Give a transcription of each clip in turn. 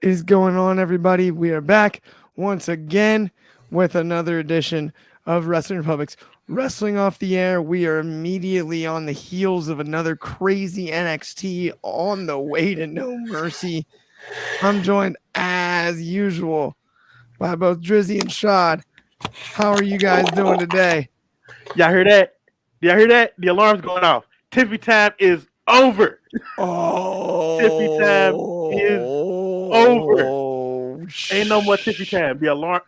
is going on, everybody? We are back once again with another edition of Wrestling Republic's Wrestling Off the Air. We are immediately on the heels of another crazy NXT on the way to No Mercy. I'm joined, as usual, by both Dryzzy and Shad. How are you guys doing today? Y'all hear that? Y'all hear that? The alarm's going off. Tippy time is over. Tippy time is over. Ain't no more tippy time. The alarm.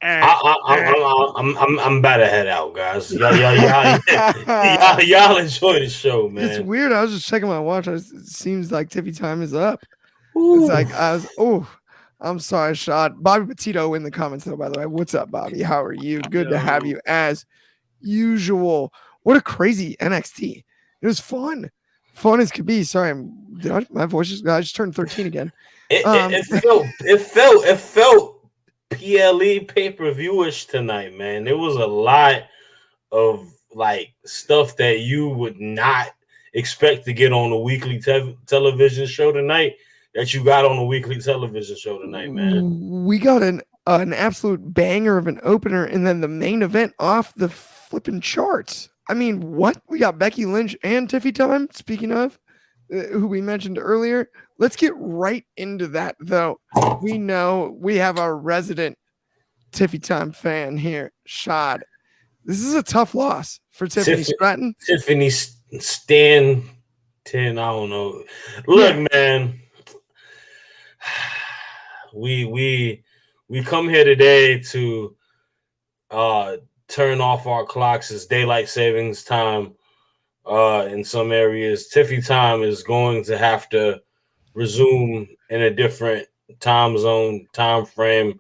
I'm about to head out, guys. Y'all enjoy the show, man. It's weird. I was just checking my watch. It seems like tippy time is up. It's like I'm sorry, Shad. Bobby Petito in the comments though, by the way. What's up, Bobby? How are you? Good to have you as usual. What a crazy NXT. It was fun. Fun as could be. Sorry, my voice I just turned 13 again. It felt PLE pay-per-view-ish tonight, man. There was a lot of like stuff that you would not expect to get on a weekly television show tonight that you got on a weekly television show tonight, man. We got an absolute banger of an opener, and then the main event off the flipping charts. I mean, what? We got Becky Lynch and Tiffy Time, speaking of, who we mentioned earlier. Let's get right into that, though. We know we have our resident Tiffy Time fan here, Shad. This is a tough loss for Tiffany Stratton. Tiffany Stanton, I don't know. Look, man, we come here today to turn off our clocks. It's daylight savings time in some areas. Tiffy time is going to have to resume in a different time zone, time frame.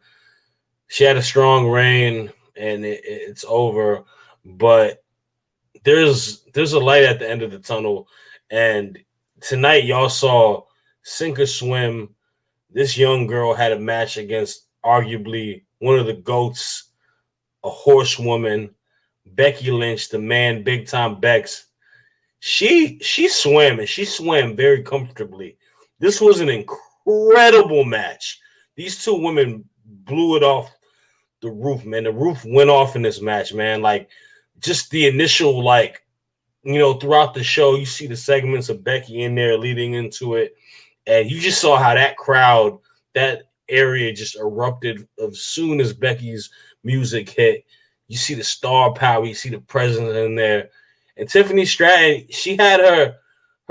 She had a strong reign and it's over, but there's a light at the end of the tunnel. And tonight y'all saw sink or swim. This young girl had a match against arguably one of the GOATs, a horsewoman, Becky Lynch, the man, big time Bex. She swam, and she swam very comfortably. This was an incredible match. These two women blew it off the roof, man. The roof went off in this match, man. Like, just the initial, throughout the show, you see the segments of Becky in there leading into it, and you just saw how that crowd, that area just erupted as soon as Becky's music hit. You see the star power, you see the presence in there. And Tiffany Stratton, she had her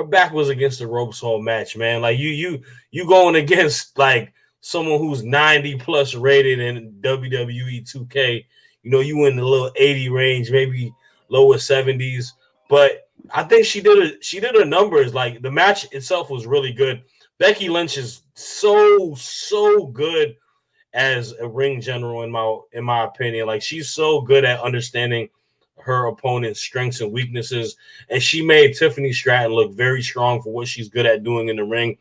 back was against the ropes whole match, man. Like you going against like someone who's 90 plus rated in WWE 2K. You know, you in the little 80 range, maybe lower 70s. But I think she did her numbers. Like the match itself was really good. Becky Lynch is so good as a ring general in my opinion. Like she's so good at understanding her opponent's strengths and weaknesses, and she made Tiffany Stratton look very strong for what she's good at doing in the ring.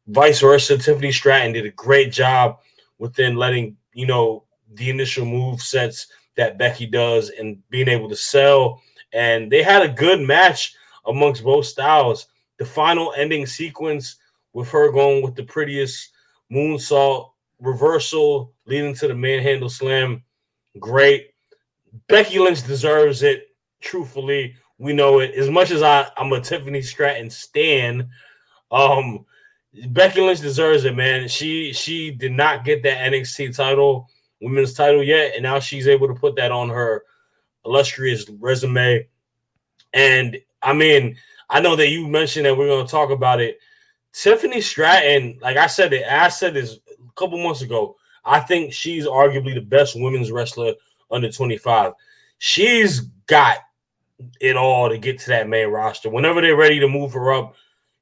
Vice versa, Tiffany Stratton did a great job within letting the initial move sets that Becky does and being able to sell. And they had a good match amongst both styles. The final ending sequence with her going with the prettiest moonsault reversal leading to the manhandle slam, great. Becky Lynch deserves it. Truthfully, we know it. As much as I'm a Tiffany Stratton stan, Becky Lynch deserves it, man. She did not get that NXT title, women's title yet, and now she's able to put that on her illustrious resume. And I mean, I know that you mentioned that we're going to talk about it. Tiffany Stratton, like I said this a couple months ago, I think she's arguably the best women's wrestler under 25. She's got it all to get to that main roster. Whenever they're ready to move her up,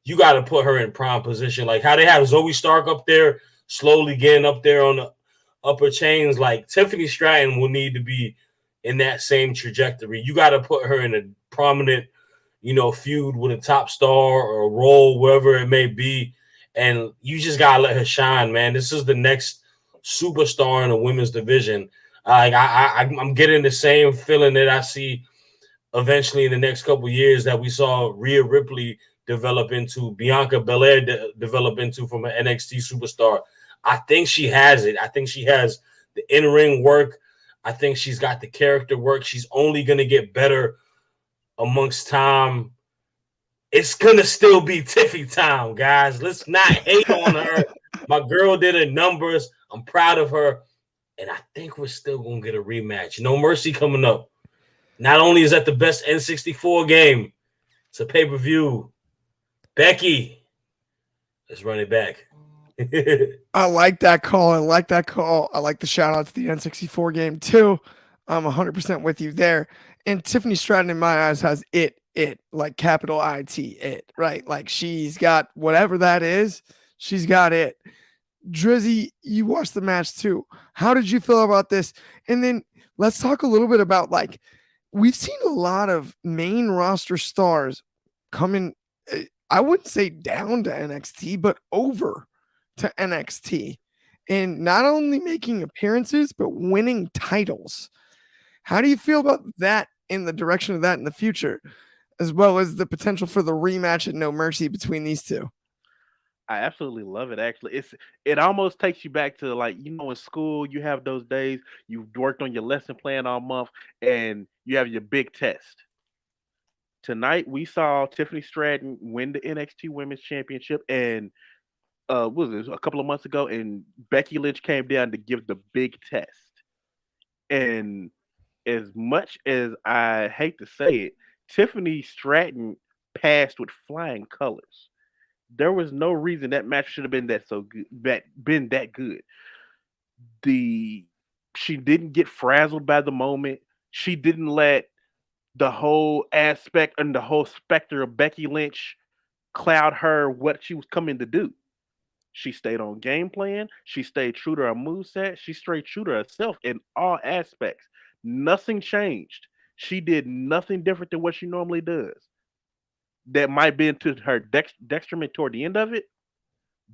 you got to put her in prime position. Like how they have Zoe Stark up there, slowly getting up there on the upper chains. Like Tiffany Stratton will need to be in that same trajectory. You got to put her in a prominent, feud with a top star or a role, wherever it may be. And you just got to let her shine, man. This is the next superstar in the women's division. I'm getting the same feeling that I see eventually in the next couple of years that we saw Rhea Ripley develop into, Bianca Belair develop into from an NXT superstar. I think she has it. I think she has the in-ring work. I think she's got the character work. She's only going to get better amongst time. It's going to still be Tiffy time, guys. Let's not hate on her. My girl did her numbers. I'm proud of her. And I think we're still going to get a rematch. No Mercy coming up. Not only is that the best N64 game, it's a pay-per-view. Becky, let's run it back. I like that call. I like the shout out to the N64 game too. I'm 100% with you there. And Tiffany Stratton, in my eyes, has it, like capital it, right? Like she's got whatever that is, she's got it. Drizzy, you watched the match too. How did you feel about this? And then let's talk a little bit about, like, we've seen a lot of main roster stars coming, I wouldn't say down to NXT, but over to NXT, and not only making appearances, but winning titles. How do you feel about that in the direction of that in the future, as well as the potential for the rematch at No Mercy between these two? I absolutely love it. Actually, it almost takes you back to, like, in school you have those days you've worked on your lesson plan all month and you have your big test. Tonight we saw Tiffany Stratton win the NXT Women's Championship, and what was this, a couple of months ago, and Becky Lynch came down to give the big test. And as much as I hate to say it, Tiffany Stratton passed with flying colors. There was no reason that match should have been that good. She didn't get frazzled by the moment. She didn't let the whole aspect and the whole specter of Becky Lynch cloud her what she was coming to do. She stayed on game plan. She stayed true to her moveset. She stayed true to herself in all aspects. Nothing changed. She did nothing different than what she normally does. That might be to her detriment toward the end of it,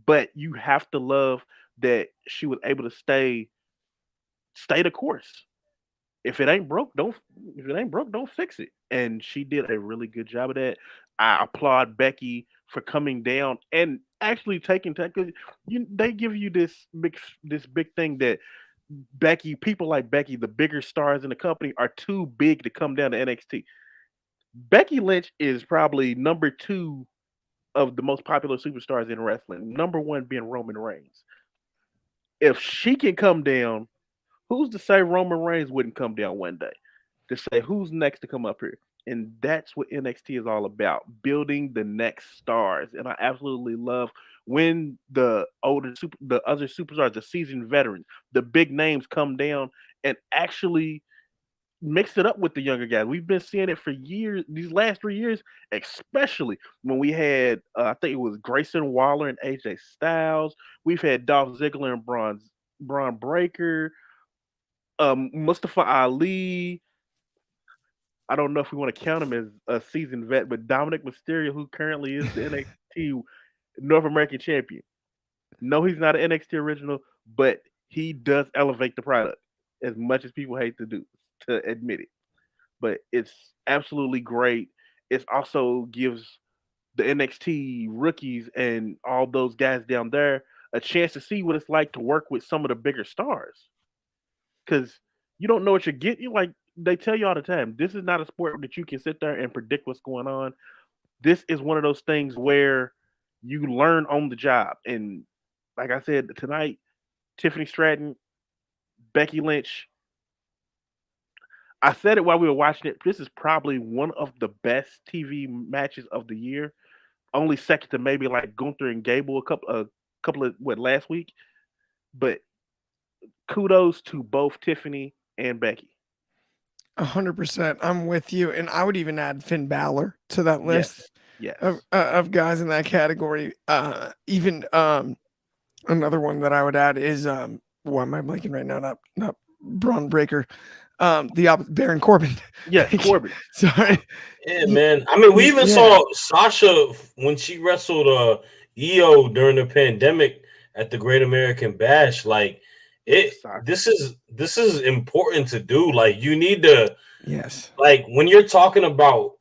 but you have to love that she was able to stay the course. If it ain't broke, don't fix it. And she did a really good job of that. I applaud Becky for coming down and actually taking time, because they give you this big thing that people like Becky, the bigger stars in the company, are too big to come down to NXT. Becky Lynch is probably number 2 of the most popular superstars in wrestling. Number 1 being Roman Reigns. If she can come down, who's to say Roman Reigns wouldn't come down one day? To say who's next to come up here. And that's what NXT is all about, building the next stars. And I absolutely love when the other superstars, the seasoned veterans, the big names come down and actually mix it up with the younger guys. We've been seeing it for years, these last 3 years, especially when we had, I think it was Grayson Waller and AJ Styles. We've had Dolph Ziggler and Braun Breaker, Mustafa Ali. I don't know if we want to count him as a seasoned vet, but Dominic Mysterio, who currently is the NXT North American champion. No, he's not an NXT original, but he does elevate the product, as much as people hate to admit it. But it's absolutely great. It also gives the NXT rookies and all those guys down there a chance to see what it's like to work with some of the bigger stars. Because you don't know what you're getting. Like they tell you all the time, this is not a sport that you can sit there and predict what's going on. This is one of those things where you learn on the job. And like I said, tonight, Tiffany Stratton, Becky Lynch. I said it while we were watching it. This is probably one of the best TV matches of the year. Only second to maybe like Gunther and Gable a couple of last week. But kudos to both Tiffany and Becky. 100%. I'm with you. And I would even add Finn Balor to that list. Yes. Of guys in that category. Even another one that I would add is why am I blanking right now? Not Braun Breaker. Baron Corbin. Yeah, Corbin. Sorry. Yeah, man. I mean, we even saw Sasha when she wrestled EO during the pandemic at the Great American Bash. Like this is important to do. Like you need to, like when you're talking about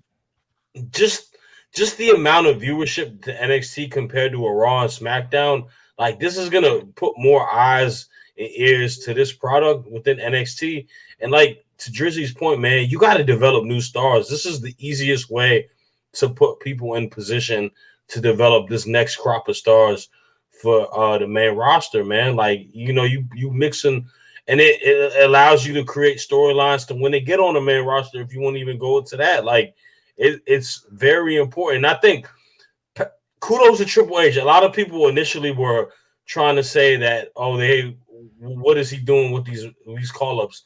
just the amount of viewership to NXT compared to a Raw and SmackDown, Like, this is gonna put more eyes and ears to this product within NXT. And like to Drizzy's point, man, you got to develop new stars. This is the easiest way to put people in position to develop this next crop of stars for the main roster, man. Like, you mixing, and it allows you to create storylines to when they get on the main roster. If you want to even go into that, like, it's very important. And I think kudos to Triple H. A lot of people initially were trying to say that, what is he doing with these call-ups?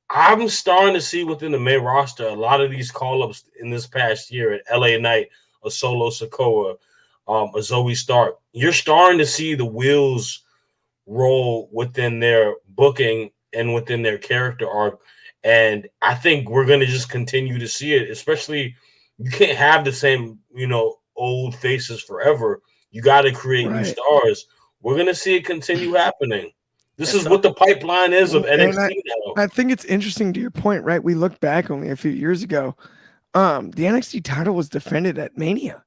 I'm starting to see within the main roster a lot of these call-ups in this past year at LA Knight, a Solo Sikoa, a Zoe Stark. You're starting to see the wheels roll within their booking and within their character arc. And I think we're going to just continue to see it, especially you can't have the same, old faces forever. You got to create new stars. We're going to see it continue happening. This is what the pipeline is of NXT now. I think it's interesting to your point, right? We look back only a few years ago. The NXT title was defended at Mania.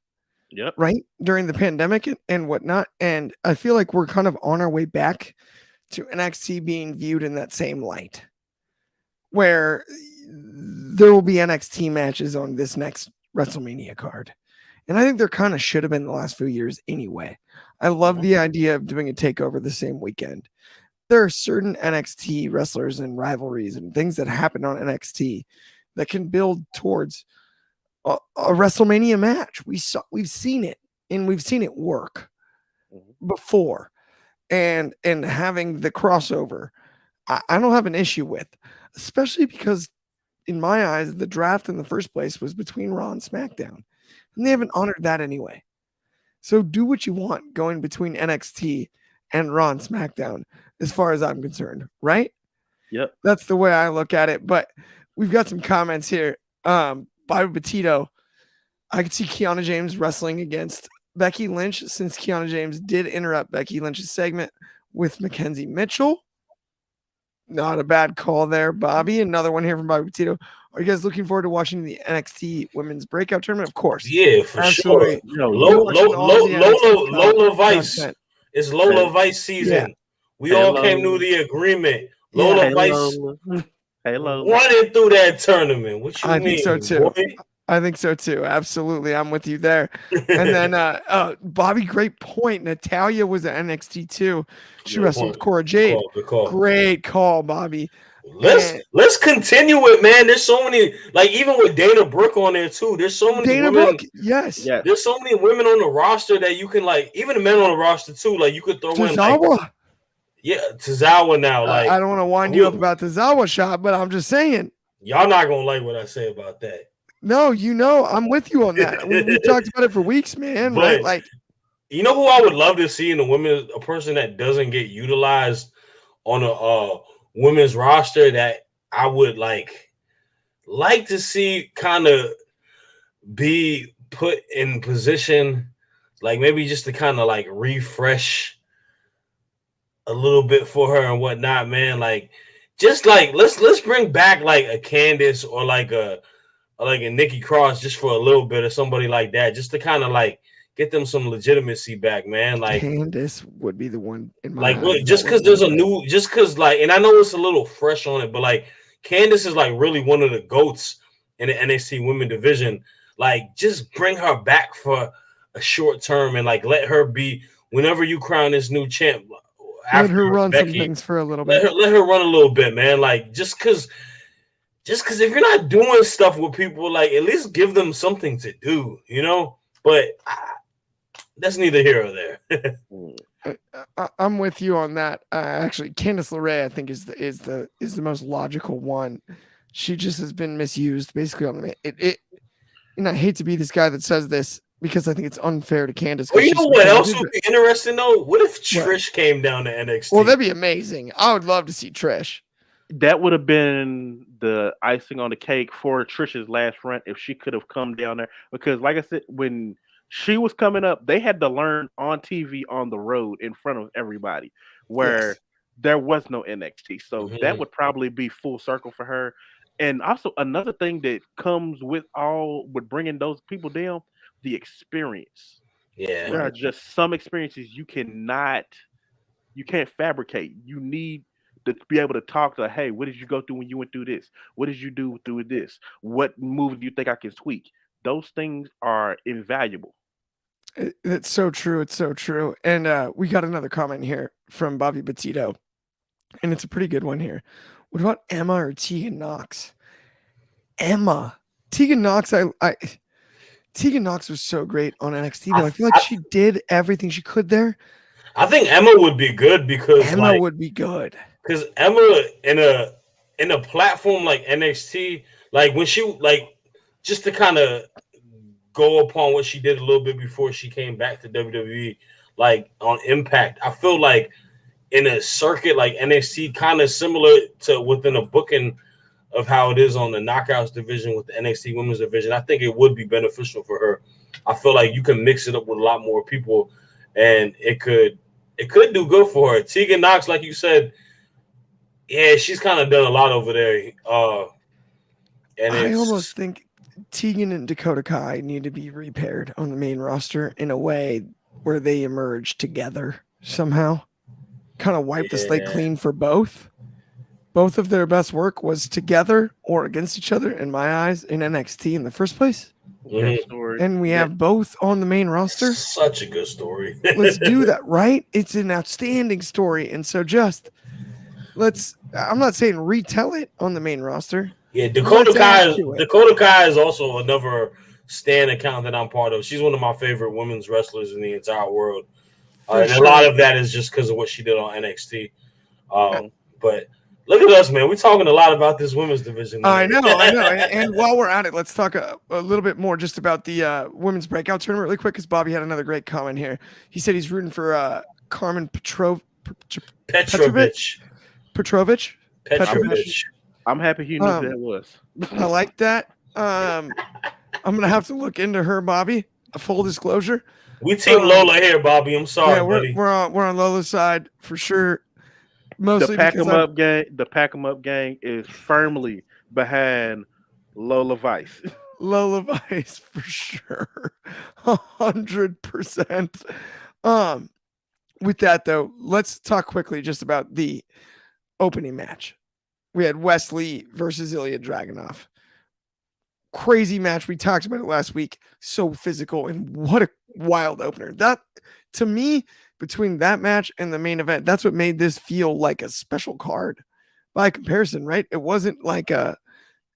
Yep. Right? During the pandemic and whatnot. And I feel like we're kind of on our way back to NXT being viewed in that same light, where there will be NXT matches on this next WrestleMania card. And I think there kind of should have been the last few years anyway. I love the idea of doing a takeover the same weekend. There are certain NXT wrestlers and rivalries and things that happen on NXT that can build towards a WrestleMania match. We've seen it, and we've seen it work before, and having the crossover, I don't have an issue with, especially because in my eyes, the draft in the first place was between Raw and SmackDown, and they haven't honored that anyway. So do what you want going between NXT and Raw and SmackDown, as far as I'm concerned, right? Yep. That's the way I look at it. But we've got some comments here. Bobby Petito, I could see Kiana James wrestling against Becky Lynch, since Kiana James did interrupt Becky Lynch's segment with Mackenzie Mitchell. Not a bad call there, Bobby. Another one here from Bobby Petito. Are you guys looking forward to watching the NXT Women's Breakout Tournament? Of course. Yeah, for absolutely. Sure. Lola Vice. It's Lola Vice season. Yeah. We all came to the agreement. Lola Vice running through that tournament. What you mean? I think so too. Boy? I think so too. Absolutely. I'm with you there. And then Bobby, great point. Natalya was at NXT too. She wrestled with Cora Jade. Great call, Bobby. Let's continue it, man. There's so many, like, even with Dana Brooke on there too. There's so many women. Yes. There's so many women on the roster that you can, like, even the men on the roster too. Like, you could throw in like, Tozawa now. Like, I don't want to wind you up about Tozawa shot, but I'm just saying. Y'all not gonna like what I say about that. No, I'm with you on that. We talked about it for weeks, man. But, right? Like, you know who I would love to see in the women, a person that doesn't get utilized on a women's roster that I would like to see kind of be put in position, like maybe just to kind of like refresh a little bit for her and whatnot, man. Like, just like let's bring back like a Candace or like a Nikki Cross just for a little bit, or somebody like that, just to kind of like get them some legitimacy back, man. Like, Candace would be the one in my like, just because there's just because like, and I know it's a little fresh on it, but like Candace is like really one of the GOATs in the NXT women division. Like, just bring her back for a short term and like let her be, whenever you crown this new champ, let her run Becky, some things for a little bit. Let her run a little bit, man. Like, just because if you're not doing stuff with people, like, at least give them something to do, But that's neither here or there. I'm with you on that. Actually, Candice LeRae, I think, is the most logical one. She just has been misused, basically. On it. And I hate to be this guy that says this because I think it's unfair to Candice. Well, you know what else would be interesting though? What if Trish came down to NXT? Well, that'd be amazing. I would love to see Trish. That would have been the icing on the cake for Trish's last run if she could have come down there. Because, like I said, when she was coming up, they had to learn on TV on the road in front of everybody, where there was no NXT. So that would probably be full circle for her. And also another thing that comes with bringing those people down, the experience. Yeah, there are just some experiences you cannot You can't fabricate. You need to be able to talk to, hey, what did you go through when you went through this? What did you do through this? What move do you think I can tweak? Those things are invaluable. It's so true. It's so true. And we got another comment here from Bobby Petito, and it's a pretty good one here. What about Emma or Tegan Knox? Emma. Tegan Knox, Tegan Knox was so great on NXT, but I feel like she did everything she could there. I think Emma would be good because Emma would be good. Because Emma in a platform like NXT, like when she just to kind of go upon what she did a little bit before she came back to WWE, like on Impact, I feel like in a circuit like NXT, kind of similar to within a booking of how it is on the Knockouts division with the NXT Women's division, I think it would be beneficial for her. I feel like you can mix it up with a lot more people, and it could do good for her. Tegan Knox, like you said, yeah, she's kind of done a lot over there. And I almost think Tegan and Dakota Kai need to be repaired on the main roster in a way where they emerge together somehow. Kind of wipe the slate clean for both. Both of their best work was together or against each other, in my eyes, in NXT in the first place. Mm-hmm. And we have both on the main roster. Such a good story. Let's do that, right? It's an outstanding story. And so I'm not saying retell it on the main roster. Yeah, Dakota Kai is also another Stan account that I'm part of. She's one of my favorite women's wrestlers in the entire world. And a lot of that is just because of what she did on NXT. But look at us, man. We're talking a lot about this women's division. I know. And while we're at it, let's talk a little bit more just about the women's breakout tournament really quick, because Bobby had another great comment here. He said he's rooting for Carmen Petrovich. I'm happy he knew who that was. I like that. I'm going to have to look into her, Bobby. A full disclosure. We team Lola here, Bobby. I'm sorry, buddy. We're on Lola's side for sure. Mostly the Pack 'em Up gang is firmly behind Lola Vice. Lola Vice for sure. 100%. With that though, let's talk quickly just about the opening match. We had Wesley versus Ilya Dragunov. Crazy match. We talked about it last week. So physical, and what a wild opener. That, to me, between that match and the main event, that's what made this feel like a special card by comparison, right? It wasn't like it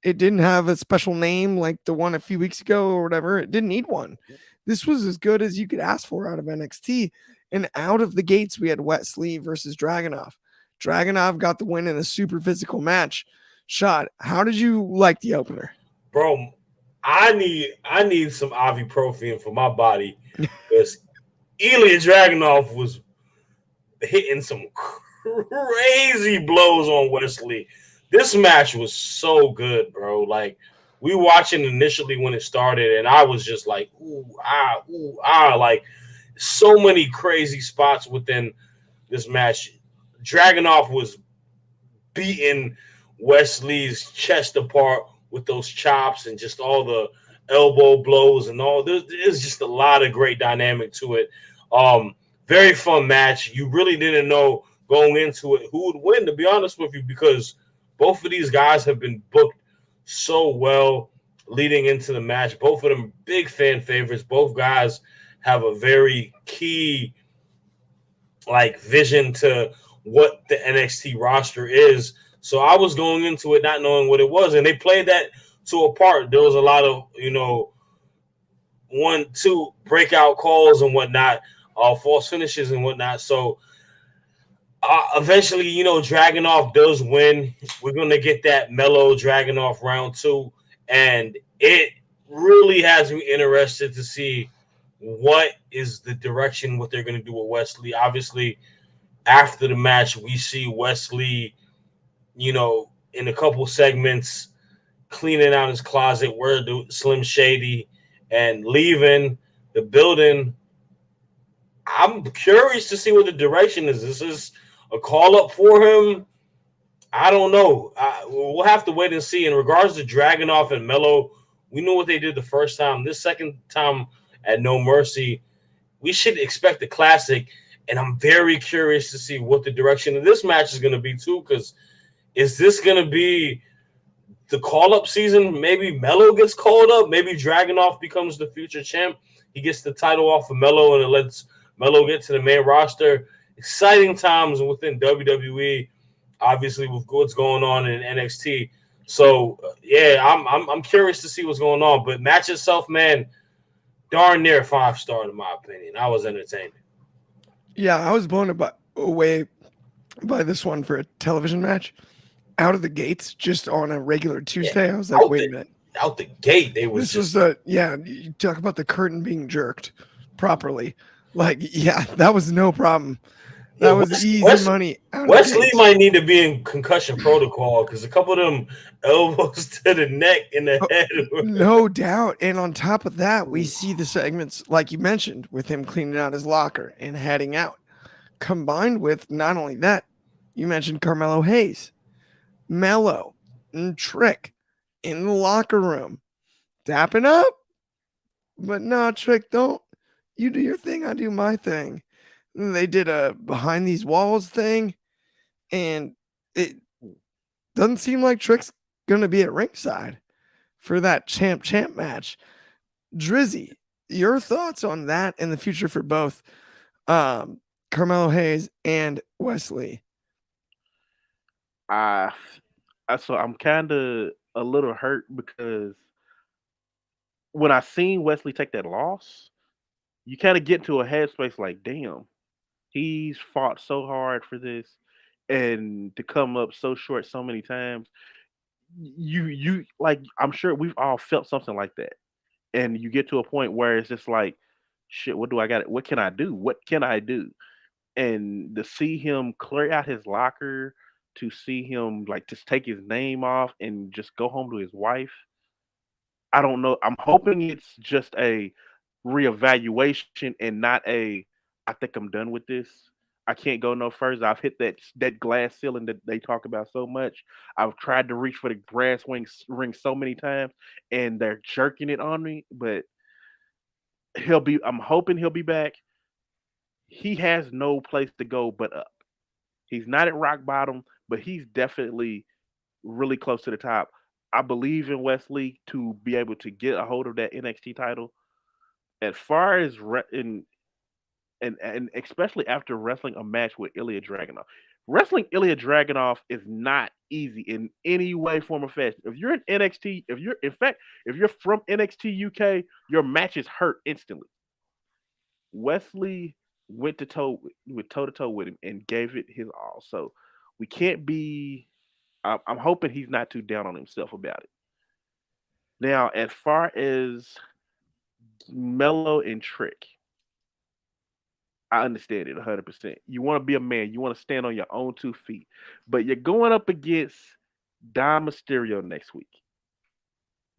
didn't have a special name like the one a few weeks ago or whatever. It didn't need one. This was as good as you could ask for out of NXT. And out of the gates, we had Wesley versus Dragunov. Dragunov got the win in a super physical match. Shad, how did you like the opener? Bro, I need some ibuprofen for my body because Ilya Dragunov was hitting some crazy blows on Wesley. This match was so good, bro. Like, we watching initially when it started, and I was just like, ooh, ah, like so many crazy spots within this match. Dragunov was beating Wesley's chest apart with those chops and just all the elbow blows and all. There's just a lot of great dynamic to it. Very fun match. You really didn't know going into it who would win, to be honest with you, because both of these guys have been booked so well leading into the match. Both of them big fan favorites. Both guys have a very key vision to what the NXT roster is. So I was going into it not knowing what it was, and they played that to a part. There was a lot of 1-2 breakout calls and whatnot, false finishes and whatnot. So eventually, Dragunov does win. We're going to get that mellow Dragunov round 2, and it really has me interested to see what is the direction, what they're going to do with Wesley. Obviously, after the match, we see Wesley, in a couple segments, cleaning out his closet, where the Slim Shady, and leaving the building. I'm curious to see what the direction is. This is a call up for him. I don't know. We'll have to wait and see. In regards to Dragunov and Mello, we knew what they did the first time. This second time at No Mercy, we should expect a classic. And I'm very curious to see what the direction of this match is going to be, too, because is this going to be the call-up season? Maybe Melo gets called up. Maybe Dragunov becomes the future champ. He gets the title off of Melo, and it lets Melo get to the main roster. Exciting times within WWE, obviously, with what's going on in NXT. So, I'm curious to see what's going on. But match itself, man, darn near 5-star in my opinion. I was entertained. Yeah, I was blown away by this one for a television match. Out of the gates, just on a regular Tuesday, I was like, wait a minute. Out the gate, they was you talk about the curtain being jerked properly. Like, yeah, that was no problem. That was easy money. Wesley might need to be in concussion protocol because a couple of them elbows to the neck and the head. No doubt. And on top of that, we see the segments, like you mentioned, with him cleaning out his locker and heading out. Combined with not only that, you mentioned Carmelo Hayes, Mello, and Trick in the locker room, dapping up. But no, Trick, don't. You do your thing, I do my thing. They did a behind these walls thing, and it doesn't seem like Trick's going to be at ringside for that champ match. Dryzzy, your thoughts on that and the future for both Carmelo Hayes and Wesley? So I'm kind of a little hurt because when I seen Wesley take that loss, you kind of get into a headspace like, damn, he's fought so hard for this, and to come up so short so many times. You like, I'm sure we've all felt something like that, and you get to a point where it's just like, shit, what can I do? And to see him clear out his locker, to see him like just take his name off and just go home to his wife, I don't know. I'm hoping it's just a reevaluation and not a I think I'm done with this. I can't go no further. I've hit that glass ceiling that they talk about so much. I've tried to reach for the brass ring so many times, and they're jerking it on me. But I'm hoping he'll be back. He has no place to go but up. He's not at rock bottom, but he's definitely really close to the top. I believe in Wesley to be able to get a hold of that NXT title. As far as and especially after wrestling a match with Ilya Dragunov. Wrestling Ilya Dragunov is not easy in any way, form, or fashion. If you're in NXT, if you're from NXT UK, your matches hurt instantly. Wesley went to toe to toe with him and gave it his all. So we can't be. I'm hoping he's not too down on himself about it. Now, as far as Mello and Trick, I understand it 100%. You want to be a man. You want to stand on your own 2 feet. But you're going up against Dom Mysterio next week.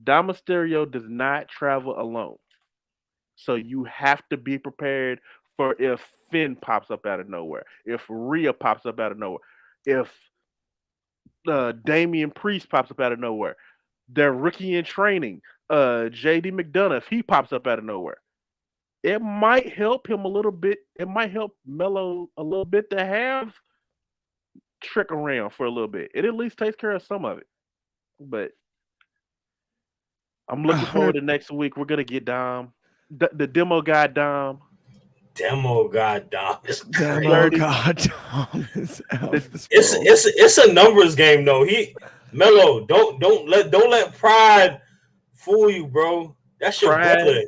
Dom Mysterio does not travel alone. So you have to be prepared for if Finn pops up out of nowhere, if Rhea pops up out of nowhere, if Damian Priest pops up out of nowhere, their rookie in training, JD McDonough, if he pops up out of nowhere. It might help him a little bit. It might help Melo a little bit to have Trick around for a little bit. It at least takes care of some of it. But I'm looking forward to next week. We're gonna get Dom, the demo guy Dom. Demo god Dom. Demo god Dom is out. It's a numbers game though. Melo, don't let pride fool you, bro. That's your brother.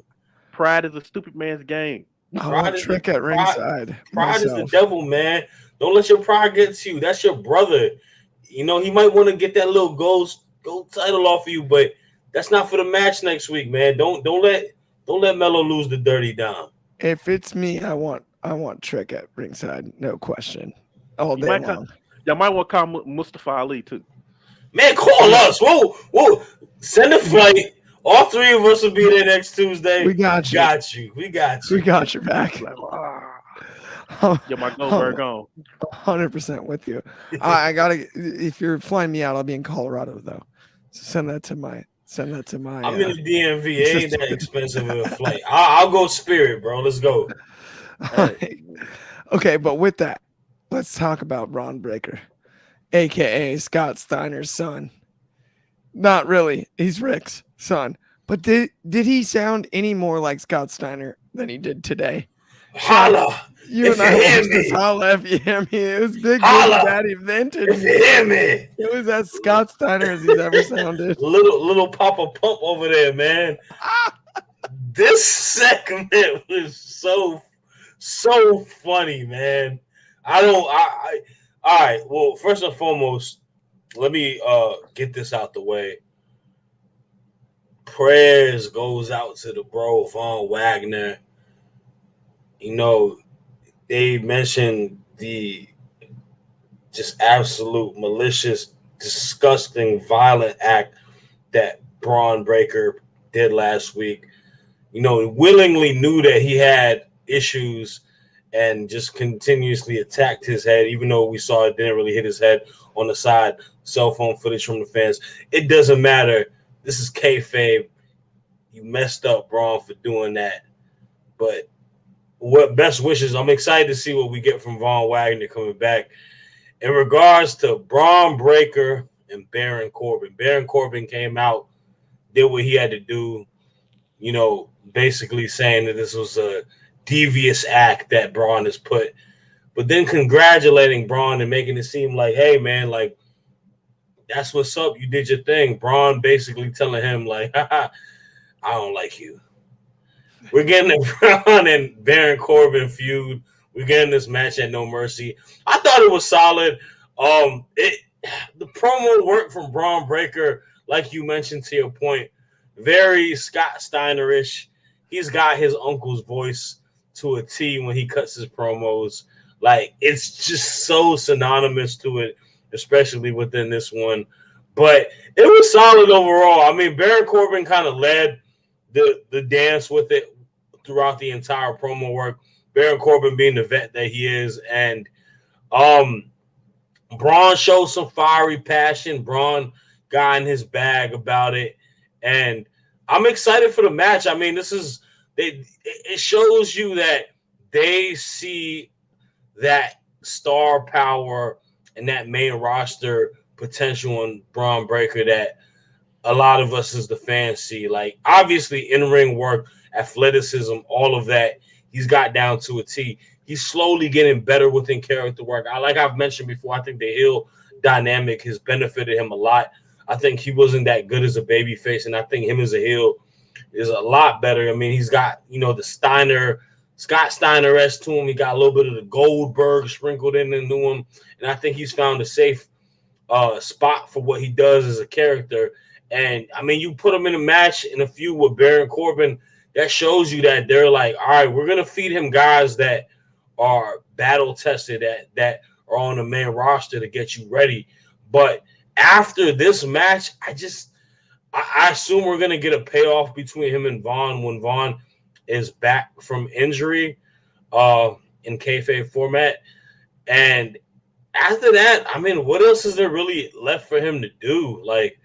Pride is a stupid man's game. I want Trick at ringside. Pride is the devil, man. Don't let your pride get to you. That's your brother. You know, he might want to get that little gold title off of you, but that's not for the match next week, man. Don't let Melo lose the dirty Dom. If it's me, I want Trick at ringside, no question. All day long. Y'all might want to call Mustafa Ali too. Man, call us. Whoa. Send a flight. All 3 of us will be there next Tuesday. We got you. We got your back. Get my Goldberg on. 100% with you. I gotta. If you're flying me out, I'll be in Colorado though. So send that to my. I'm in the DMV. It ain't that expensive of a flight. I'll go Spirit, bro. Let's go. Okay, but with that, let's talk about Braun Breaker, aka Scott Steiner's son. Not really. He's Rick's son. But did he sound any more like Scott Steiner than he did today? Shad, Holla you if and you I hear watched this me. Holla if you hear me. It was Big Baby Holla Daddy vintage. if you hear me. It was as Scott Steiner as he's ever sounded. Little Papa Pump over there, man. This segment was so funny, man. All right. Well, first and foremost, let me get this out the way. Prayers goes out to the bro Von Wagner. You know, they mentioned the just absolute malicious, disgusting, violent act that Braun Breaker did last week. You know, willingly knew that he had issues and just continuously attacked his head, even though we saw it didn't really hit his head on the side. Cell phone footage from the fans. It doesn't matter. This is kayfabe. You messed up, Braun, for doing that. But what best wishes? I'm excited to see what we get from Von Wagner coming back. In regards to Braun Breaker and Baron Corbin came out, did what he had to do, you know, basically saying that this was a devious act that Braun has put, but then congratulating Braun and making it seem like, hey, man, like, that's what's up. You did your thing. Braun basically telling him, like, haha, I don't like you. We're getting the Braun and Baron Corbin feud. We're getting this match at No Mercy. I thought it was solid. The promo work from Braun Breaker, like you mentioned to your point, very Scott Steiner-ish. He's got his uncle's voice to a T when he cuts his promos. Like, it's just so synonymous to it, especially within this one. But it was solid overall. I mean, Baron Corbin kind of led the dance with it throughout the entire promo work. Baron Corbin being the vet that he is. And Braun showed some fiery passion. Braun got in his bag about it. And I'm excited for the match. I mean, it shows you that they see that star power and that main roster potential in Braun Breaker that a lot of us as the fans see. Like, obviously, in-ring work, athleticism, all of that, he's got down to a T. He's slowly getting better within character work. Like I've mentioned before, I think the heel dynamic has benefited him a lot. I think he wasn't that good as a babyface, and I think him as a heel is a lot better. I mean, he's got, you know, the Scott Steiner-esque to him. He got a little bit of the Goldberg sprinkled into him, and I think he's found a safe spot for what he does as a character. And, I mean, you put him in a match in a feud with Baron Corbin, that shows you that they're like, all right, we're going to feed him guys that are battle-tested, that are on the main roster to get you ready. But after this match, I assume we're going to get a payoff between him and Vaughn when Vaughn is back from injury in kayfabe format. And after that, I mean, what else is there really left for him to do? Like,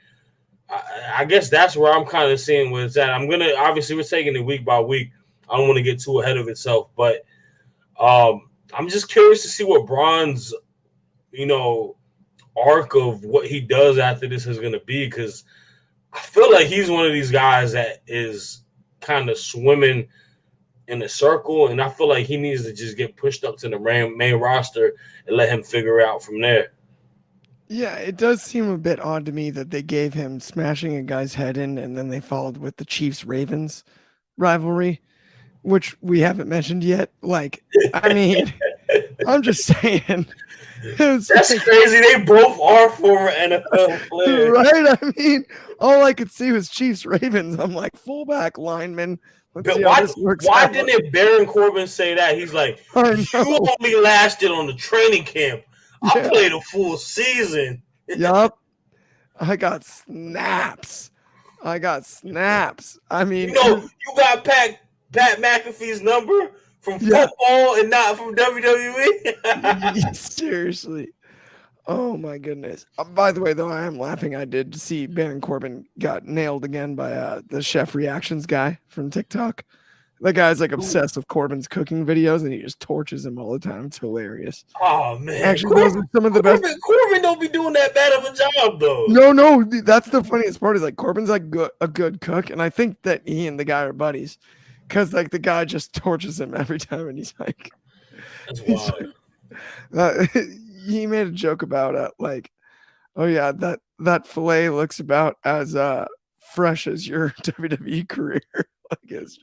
I guess that's where I'm kind of seeing where it's at. Obviously, we're taking it week by week. I don't want to get too ahead of itself, but I'm just curious to see what Braun's, you know, arc of what he does after this is going to be, because I feel like he's one of these guys that is kind of swimming in a circle, and I feel like he needs to just get pushed up to the main roster and let him figure it out from there. Yeah, it does seem a bit odd to me that they gave him smashing a guy's head in, and then they followed with the Chiefs-Ravens rivalry, which we haven't mentioned yet. Like, I mean, I'm just saying. That's like, crazy. They both are former NFL players. Right? I mean, all I could see was Chiefs-Ravens. I'm like, fullback lineman. But why didn't Baron Corbin say that? He's like, you only lasted on the training camp. I played a full season. Yup. I got snaps. I mean, you know, you got Pat McAfee's number from football and not from WWE. Seriously. Oh my goodness. By the way, though, I am laughing. I did see Baron Corbin got nailed again by the Chef Reactions guy from TikTok. That guy's like obsessed with Corbin's cooking videos, and he just torches him all the time. It's hilarious. Oh man, Actually, those are some of the best. Corbin don't be doing that bad of a job though. No, that's the funniest part. Is like Corbin's like a good cook, and I think that he and the guy are buddies, because like the guy just torches him every time, and he's like, that's wild. He made a joke about like, oh yeah, that fillet looks about as fresh as your WWE career. Like it's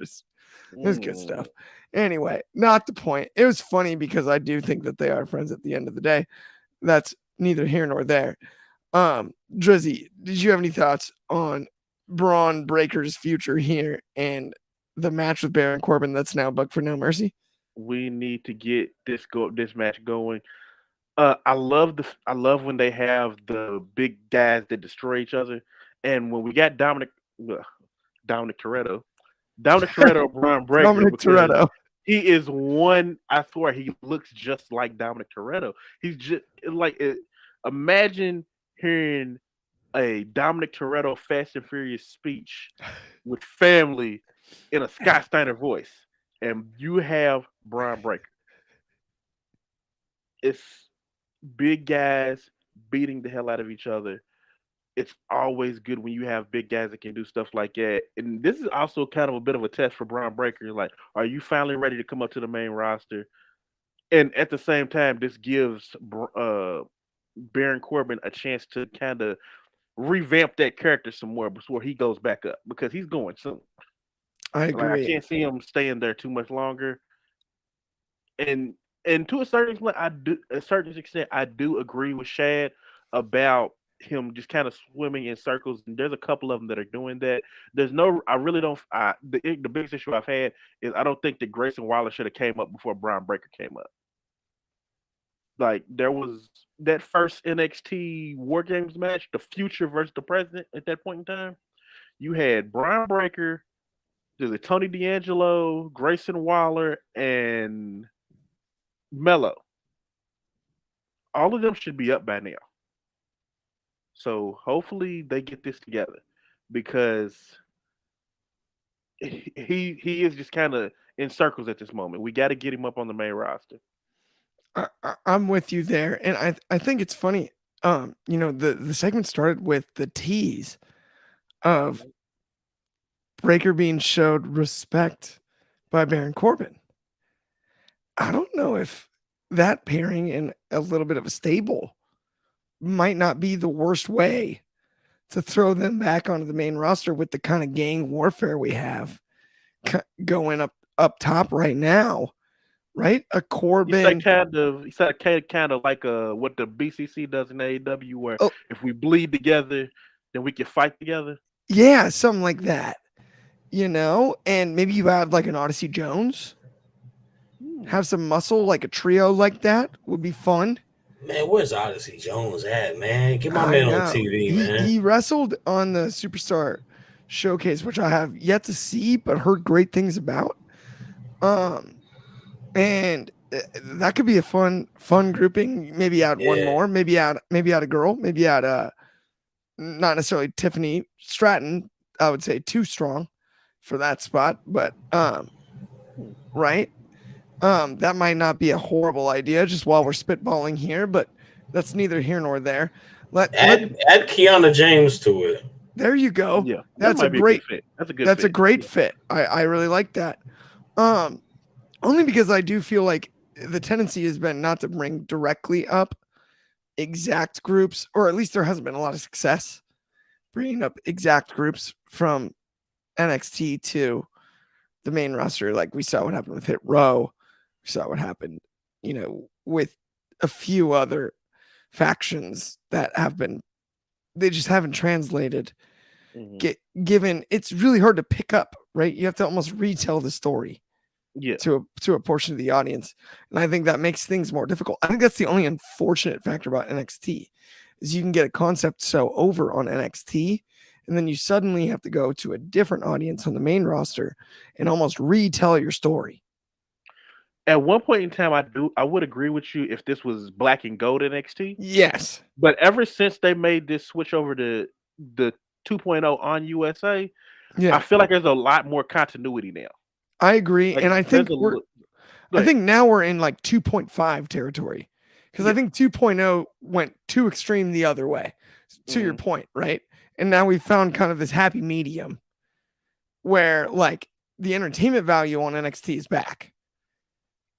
good stuff. Anyway, not the point. It was funny because I do think that they are friends at the end of the day. That's neither here nor there. Dryzzy, did you have any thoughts on Braun Breaker's future here and the match with Baron Corbin that's now booked for No Mercy? We need to get this match going. I love when they have the big guys that destroy each other, and when we got Dominic Toretto, Braun Breaker. Dominic Toretto. He is one. I swear, he looks just like Dominic Toretto. He's just like imagine hearing a Dominic Toretto Fast and Furious speech with family in a Scott Steiner voice, and you have Braun Breaker. It's big guys beating the hell out of each other. It's always good when you have big guys that can do stuff like that. And this is also kind of a bit of a test for Braun Breaker. Like, are you finally ready to come up to the main roster? And at the same time, this gives Baron Corbin a chance to kind of revamp that character some more before he goes back up, because he's going soon. I agree. Like, I can't see him staying there too much longer. And to a certain extent, I do agree with Shad about him just kind of swimming in circles. And there's a couple of them that are doing that. I really don't. The biggest issue I've had is I don't think that Grayson Waller should have came up before Braun Breaker came up. Like, there was that first NXT War Games match, the future versus the present. At that point in time, you had Braun Breaker, there's a Tony D'Angelo, Grayson Waller, and Mello. All of them should be up by now. So hopefully they get this together, because he is just kind of in circles at this moment. We got to get him up on the main roster. I'm with you there, and I think it's funny. The segment started with the tease of Breaker being showed respect by Baron Corbin. I don't know if that pairing in a little bit of a stable might not be the worst way to throw them back onto the main roster with the kind of gang warfare we have going up top right now. Right? A Corbin. He said kind of like what the BCC does in AEW, where if we bleed together, then we can fight together. Yeah, something like that. And maybe you add like an Odyssey Jones. Have some muscle, like a trio like that would be fun. Man, where's Odyssey Jones at, man? Get my man on TV, man. He wrestled on the Superstar Showcase, which I have yet to see, but heard great things about. And that could be a fun grouping. Maybe add one more. Maybe add a girl. Maybe add not necessarily Tiffany Stratton. I would say too strong for that spot, but right. That might not be a horrible idea. Just while we're spitballing here, but that's neither here nor there. Add Kiana James to it. There you go. Yeah, that's a great fit. That's a great fit. I really like that. Only because I do feel like the tendency has been not to bring directly up exact groups, or at least there hasn't been a lot of success bringing up exact groups from NXT to the main roster. Like we saw what happened with Hit Row. We saw what happened, with a few other factions that they just haven't translated. Given it's really hard to pick up, right? You have to almost retell the story. Yeah. To a portion of the audience. And I think that makes things more difficult. I think that's the only unfortunate factor about NXT is you can get a concept so over on NXT, and then you suddenly have to go to a different audience on the main roster and almost retell your story. At one point in time, I would agree with you if this was black and gold NXT. Yes. But ever since they made this switch over to the 2.0 on USA, I feel like there's a lot more continuity now. I agree, Like, and I think I like, think now we're in like 2.5 territory because I think 2.0 went too extreme the other way. To your point, right? And now we've found kind of this happy medium where like the entertainment value on NXT is back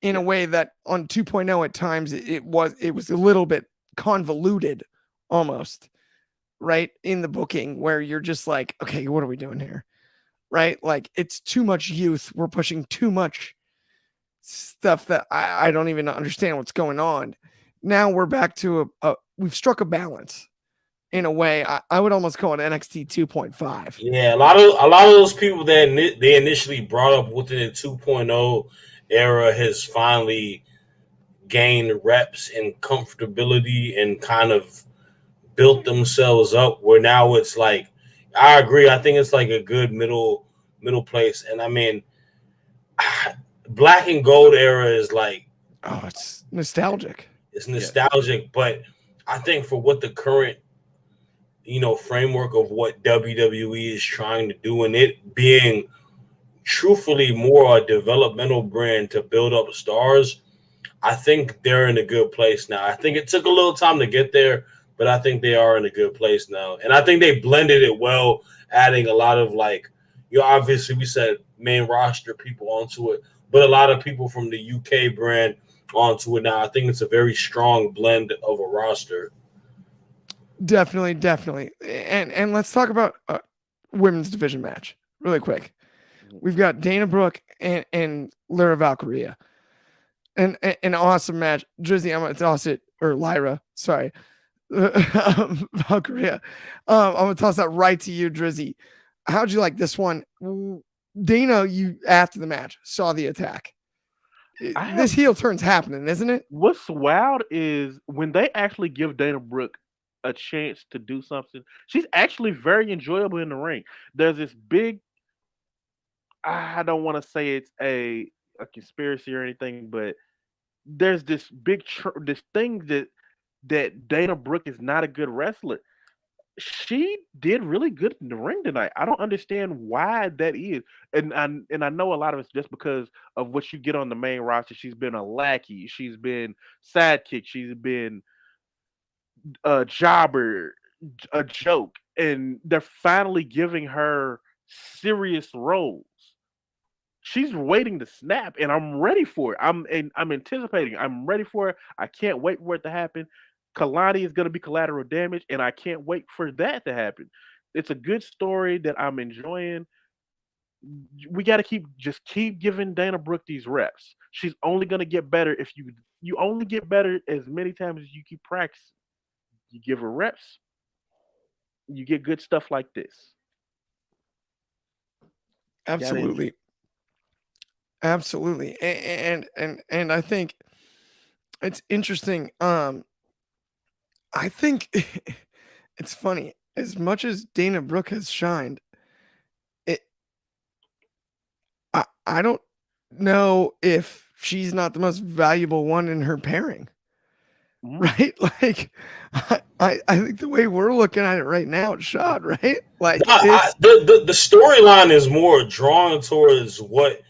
in a way that on 2.0 at times it was a little bit convoluted almost, right? In the booking where you're just like, okay, what are we doing here? Right? Like it's too much youth. We're pushing too much stuff that I don't even understand what's going on. Now we're back to we've struck a balance in a way. I would almost call it NXT 2.5. Yeah, a lot of those people that they initially brought up within the 2.0 era has finally gained reps and comfortability and kind of built themselves up where now it's like I agree. I think it's like a good middle place. And I mean black and gold era is like it's nostalgic. It's nostalgic, but I think for what the current framework of what WWE is trying to do and it being truthfully more a developmental brand to build up stars, I think they're in a good place now. I think it took a little time to get there, but I think they are in a good place now. And I think they blended it well, adding a lot of obviously we said main roster people onto it, but a lot of people from the UK brand onto it now. I think it's a very strong blend of a roster. Definitely. And let's talk about women's division match really quick. We've got Dana Brooke and Lyra Valkyria. And an awesome match. Drizzy, I'm gonna toss it, or Lyra, sorry. Valkyria. I'm gonna toss that right to you, Drizzy. How'd you like this one? Dana, you after the match saw the attack. This heel turn's happening, isn't it? What's wild is when they actually give Dana Brooke a chance to do something, she's actually very enjoyable in the ring. There's this big, I don't want to say it's a conspiracy or anything, but there's this big this thing that Dana Brooke is not a good wrestler. She did really good in the ring tonight. I don't understand why that is, and I know a lot of it's just because of what you get on the main roster. She's been a lackey, she's been sidekick, she's been a jobber, a joke, and they're finally giving her serious roles. She's waiting to snap, and I'm ready for it. I'm anticipating. I'm ready for it. I can't wait for it to happen. Kalani is going to be collateral damage, and I can't wait for that to happen. It's a good story that I'm enjoying. We got to keep giving Dana Brooke these reps. She's only going to get better if you only get better as many times as you keep practicing. You give her reps, you get good stuff like this. Absolutely. And I think it's interesting. I think it's funny. As much as Dana Brooke has shined, I don't know if she's not the most valuable one in her pairing. Right? Like I think the way we're looking at it right now, it's Shad, right? Like the storyline is more drawn towards what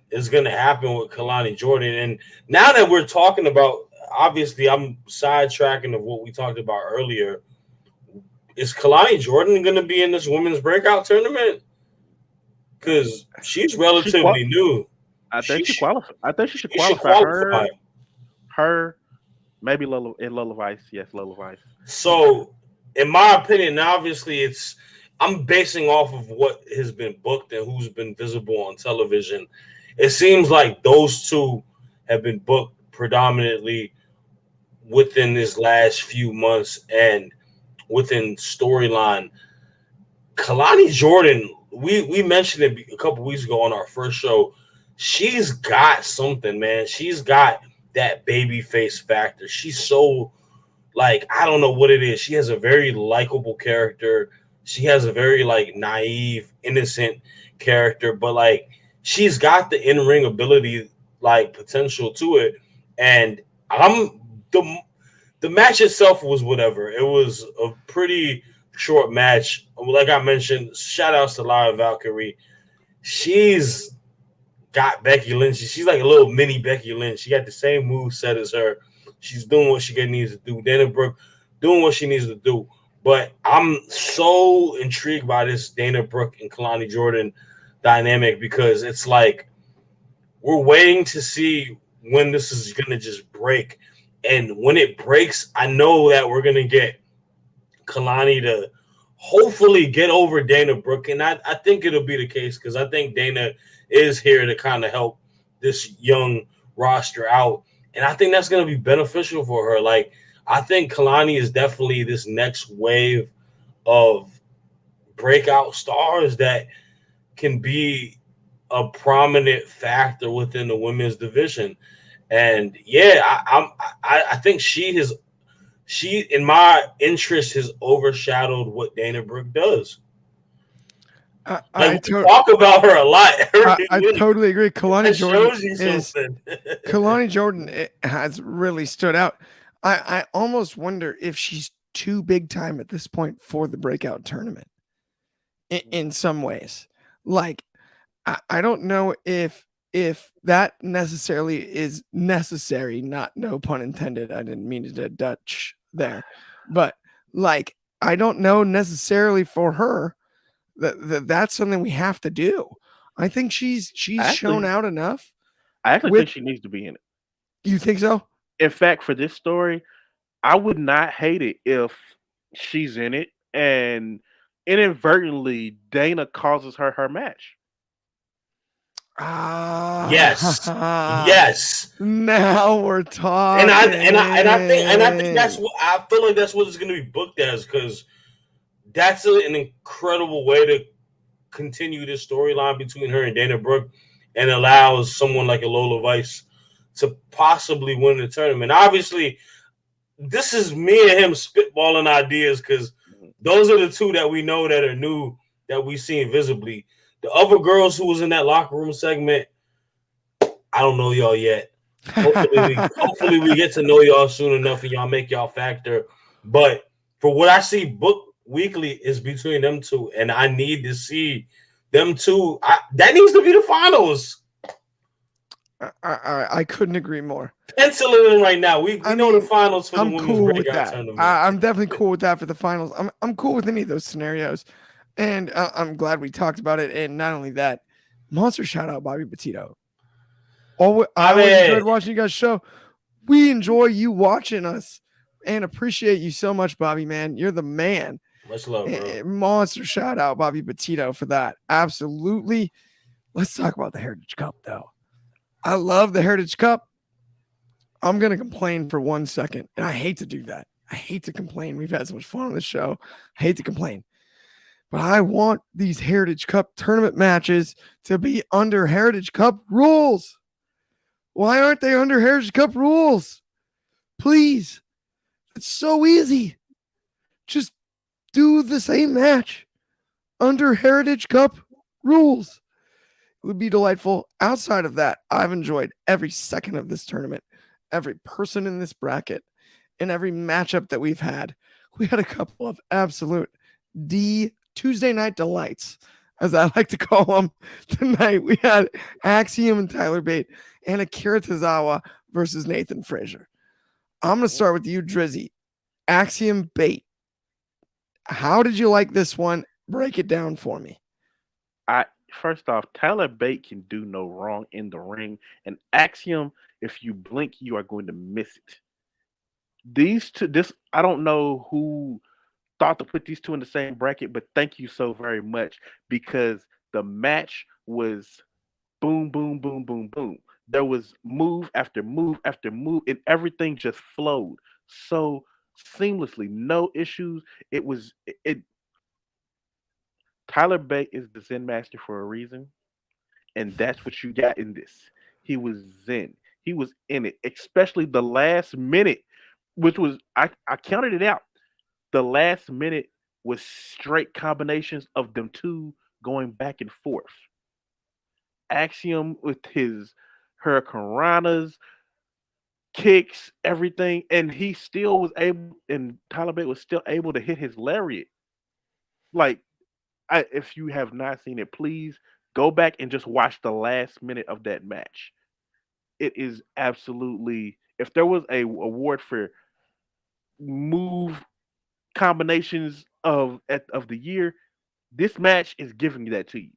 is going to happen with Kalani Jordan. And now that we're talking about, obviously I'm sidetracking of what we talked about earlier. Is Kalani Jordan going to be in this women's breakout tournament? Because she's relatively new. I think she qualified. I think she should qualify. Her, maybe Lola Vice. Yes, Lola Vice. So, in my opinion, obviously I'm basing off of what has been booked and who's been visible on television. It seems like those two have been booked predominantly within this last few months and within storyline. Kalani Jordan, we mentioned it a couple weeks ago on our first show. She's got something, man. She's got that baby face factor. She's so I don't know what it is. She has a very likable character. She has a very naive, innocent character, but she's got the in-ring ability, potential to it. And the match itself was whatever. It was a pretty short match. Like I mentioned, shout outs to Lyra Valkyrie. She's got Becky Lynch. She's like a little mini Becky Lynch. She got the same move set as her. She's doing what she needs to do. Dana Brooke doing what she needs to do. But I'm so intrigued by this Dana Brooke and Kalani Jordan dynamic because it's like we're waiting to see when this is going to just break. And when it breaks, I know that we're going to get Kalani to hopefully get over Dana Brooke. And I think it'll be the case because I think Dana is here to kind of help this young roster out. And I think that's going to be beneficial for her. Like, I think Kalani is definitely this next wave of breakout stars that can be a prominent factor within the women's division. And yeah, I think she in my interest has overshadowed what Dana Brooke does. I talk about her a lot. I totally agree. Kalani Jordan has really stood out. I almost wonder if she's too big time at this point for the breakout tournament. In some ways, like I don't know if that necessarily is necessary. Not no pun intended. I didn't mean to Dutch there, but like I don't know necessarily for her that's something we have to do. I think she's shown out enough. I actually think she needs to be in it. You think so? In fact, for this story, I would not hate it if she's in it and inadvertently Dana causes her match. Yes. Now we're talking. And I think that's what I feel like that's what it's going to be booked as because that's an incredible way to continue this storyline between her and Dana Brooke and allows someone like a Lola Vice to possibly win the tournament. Obviously, this is me and him spitballing ideas because those are the two that we know that are new that we see visibly. The other girls who was in that locker room segment, I don't know y'all yet. Hopefully we get to know y'all soon enough and y'all make y'all factor. But for what I see book weekly is between them two, and I need to see them two. That needs to be the finals. I couldn't agree more. Pencil it in right now. We know the finals for the women's breakout tournament. I'm definitely cool with that for the finals. I'm cool with any of those scenarios. And I'm glad we talked about it. And not only that, monster shout out Bobby Petito. I always enjoyed watching you guys' show. We enjoy you watching us and appreciate you so much, Bobby, man. You're the man. Much love, bro. Monster shout out Bobby Petito for that. Absolutely. Let's talk about the Heritage Cup, though. I love the Heritage Cup. I'm going to complain for 1 second. And I hate to do that. I hate to complain. We've had so much fun on this show. I hate to complain. But I want these Heritage Cup tournament matches to be under Heritage Cup rules. Why aren't they under Heritage Cup rules? Please. It's so easy. Just do the same match under Heritage Cup rules. It would be delightful. Outside of that, I've enjoyed every second of this tournament, every person in this bracket, and every matchup that we've had. We had a couple of absolute Tuesday night delights, as I like to call them. Tonight, we had Axiom and Tyler Bate and Akira Tozawa versus Nathan Frazier. I'm going to start with you, Dryzzy. Axiom Bate. How did you like this one? Break it down for me. First off, Tyler Bate can do no wrong in the ring. And Axiom, if you blink, you are going to miss it. These two, I don't know who thought to put these two in the same bracket, but thank you so very much because the match was boom, boom, boom, boom, boom. There was move after move after move, and everything just flowed so seamlessly. No issues. Tyler Bate is the Zen master for a reason, and that's what you got in this. He was Zen. He was in it, especially the last minute, which was I counted it out. The last minute was straight combinations of them two going back and forth. Axiom with his hurricanranas, kicks, everything, and he still was able, and Tyler Bate was still able to hit his lariat. Like, if you have not seen it, please go back and just watch the last minute of that match. It is absolutely, if there was a award for move combinations of the year, this match is giving that to you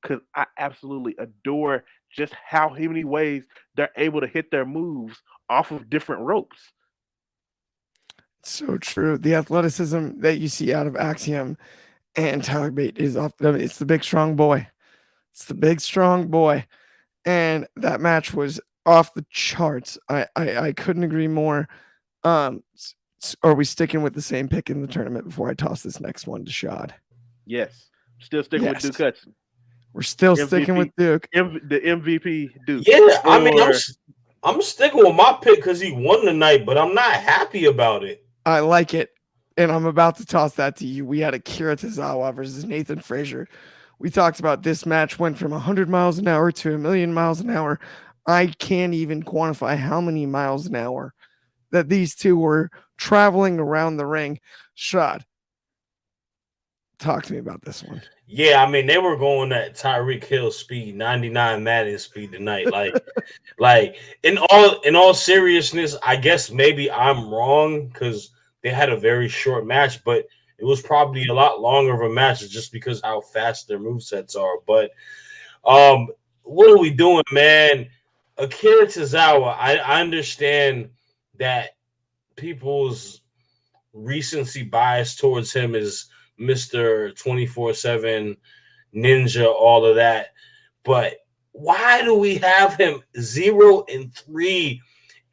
because I absolutely adore just how many ways they're able to hit their moves off of different ropes. So true. The athleticism that you see out of Axiom and Tyler Bate is off. It's the big strong boy. It's the big strong boy, and that match was off the charts. I couldn't agree more. Are we sticking with the same pick in the tournament before I toss this next one to Shad? Yes, still sticking with Duke Hudson. We're still MVP, sticking with Duke. The MVP Duke. Yeah, I mean, I'm sticking with my pick because he won tonight, but I'm not happy about it. I like it, and I'm about to toss that to you. We had Akira Tozawa versus Nathan Frazier. We talked about this match went from 100 miles an hour to 1,000,000 miles an hour. I can't even quantify how many miles an hour that these two were traveling around the ring. Shad, talk to me about this one. Yeah, I mean, they were going at Tyreek Hill speed, 99 Madden speed tonight. Like in all seriousness, I guess maybe I'm wrong because they had a very short match, but it was probably a lot longer of a match just because how fast their movesets are. But what are we doing, man? Akira Tozawa, I understand that people's recency bias towards him is Mr. 24/7 Ninja, all of that. But why do we have him 0-3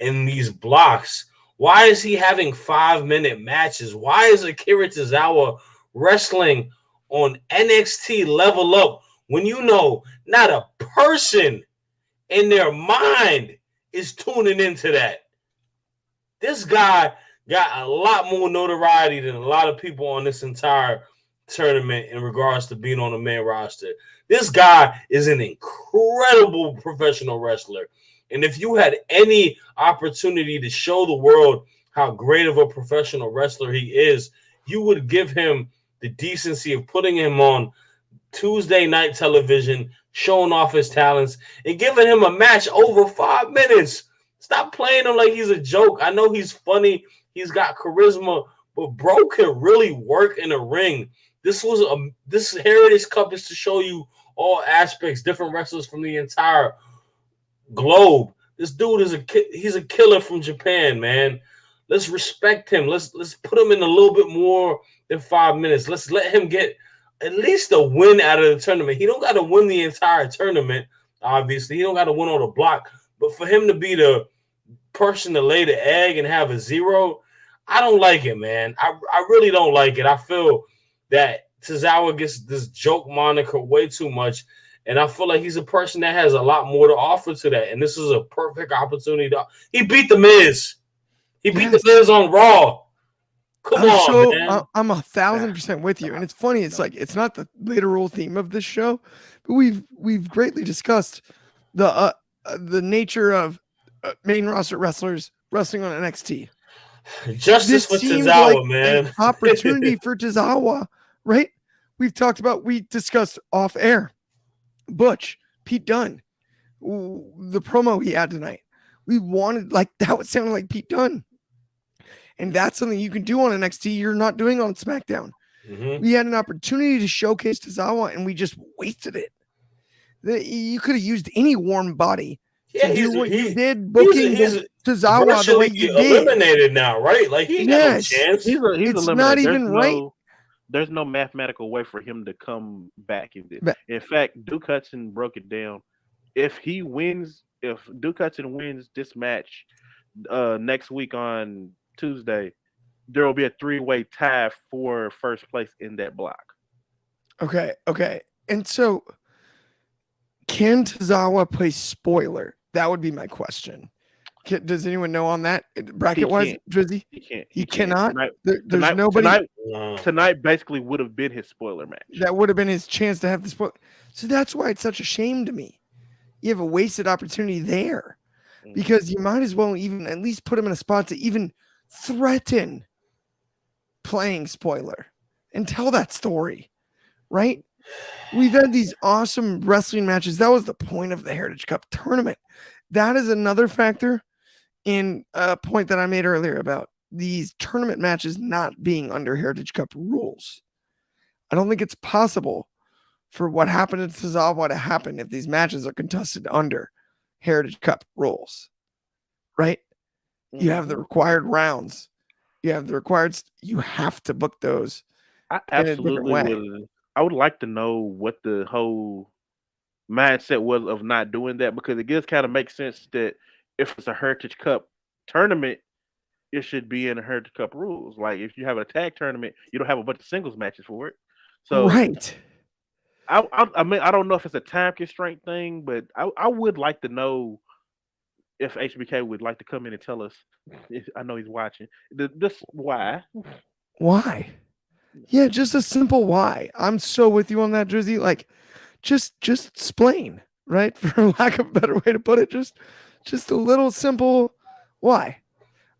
in these blocks? Why is he having 5-minute matches? Why is Akira Tozawa wrestling on NXT Level Up when you know not a person in their mind is tuning into that? This guy got a lot more notoriety than a lot of people on this entire tournament in regards to being on the main roster. This guy is an incredible professional wrestler. And if you had any opportunity to show the world how great of a professional wrestler he is, you would give him the decency of putting him on Tuesday night television, showing off his talents, and giving him a match over 5 minutes. Stop playing him like he's a joke. I know he's funny. He's got charisma, but bro can really work in a ring. This Heritage Cup is to show you all aspects, different wrestlers from the entire globe. This dude is he's a killer from Japan, man. Let's respect him. Let's put him in a little bit more than 5 minutes. Let's let him get at least a win out of the tournament. He don't got to win the entire tournament, obviously. He don't got to win on the block. But for him to be the person to lay the egg and have a 0, I don't like it, man. I really don't like it. I feel that Tozawa gets this joke moniker way too much, and I feel like he's a person that has a lot more to offer to that, and this is a perfect opportunity. He beat The Miz. He beat The Miz on Raw. Come on, man. I'm 1,000% with you, and it's funny. It's like it's not the literal theme of this show, but we've greatly discussed the nature of main roster wrestlers wrestling on NXT. Justice for Tozawa, like man. An opportunity for Tozawa, right? We discussed off air. Butch, Pete Dunne, the promo he had tonight. We wanted like that was sounding like Pete Dunne. And that's something you can do on NXT you're not doing on SmackDown. Mm-hmm. We had an opportunity to showcase Tozawa and we just wasted it. You could have used any warm body to do what you did, booking Tozawa the way you did. Eliminated now, right? Like he got no chance. He's eliminated. Not even right. There's no mathematical way for him to come back. In fact, Duke Hudson broke it down. If Duke Hudson wins this match next week on Tuesday, there will be a 3-way tie for first place in that block. Okay. And so, can Tozawa play spoiler? That would be my question. Does anyone know on that bracket-wise, Dryzzy? He cannot. There's nobody. Tonight basically would have been his spoiler match. That would have been his chance to have the spoiler. So that's why it's such a shame to me. You have a wasted opportunity there because you might as well even at least put him in a spot to even threaten playing spoiler and tell that story, right? We've had these awesome wrestling matches. That was the point of the Heritage Cup tournament. That is another factor in a point that I made earlier about these tournament matches not being under Heritage Cup rules. I don't think it's possible for what happened in Tozawa to happen if these matches are contested under Heritage Cup rules, right? You have the required rounds. You have the required. You have to book those I in a different absolutely way. would. I would like to know what the whole mindset was of not doing that, because it does kind of make sense that if it's a Heritage Cup tournament, it should be in the Heritage Cup rules. Like if you have a tag tournament, you don't have a bunch of singles matches for it. So Right. I mean, I don't know if it's a time constraint thing, but I would like to know if HBK would like to come in and tell us. I know he's watching. This why. Why? Yeah, just a simple why. I'm so with you on that, Drizzy. Like, just explain, right? For lack of a better way to put it, just a little simple why.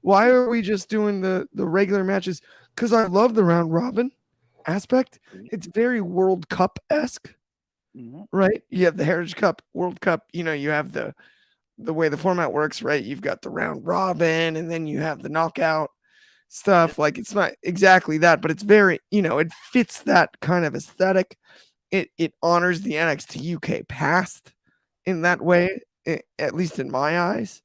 Why are we just doing the regular matches? Because I love the round robin aspect. It's very World Cup esque, Mhm. right? You have the Heritage Cup, World Cup. You know, you have the way the format works, right? You've got the round robin, and then you have the knockout stuff. Like it's not exactly that, but it's very, it fits that kind of aesthetic. It honors the NXT UK past in that way, at least in my eyes.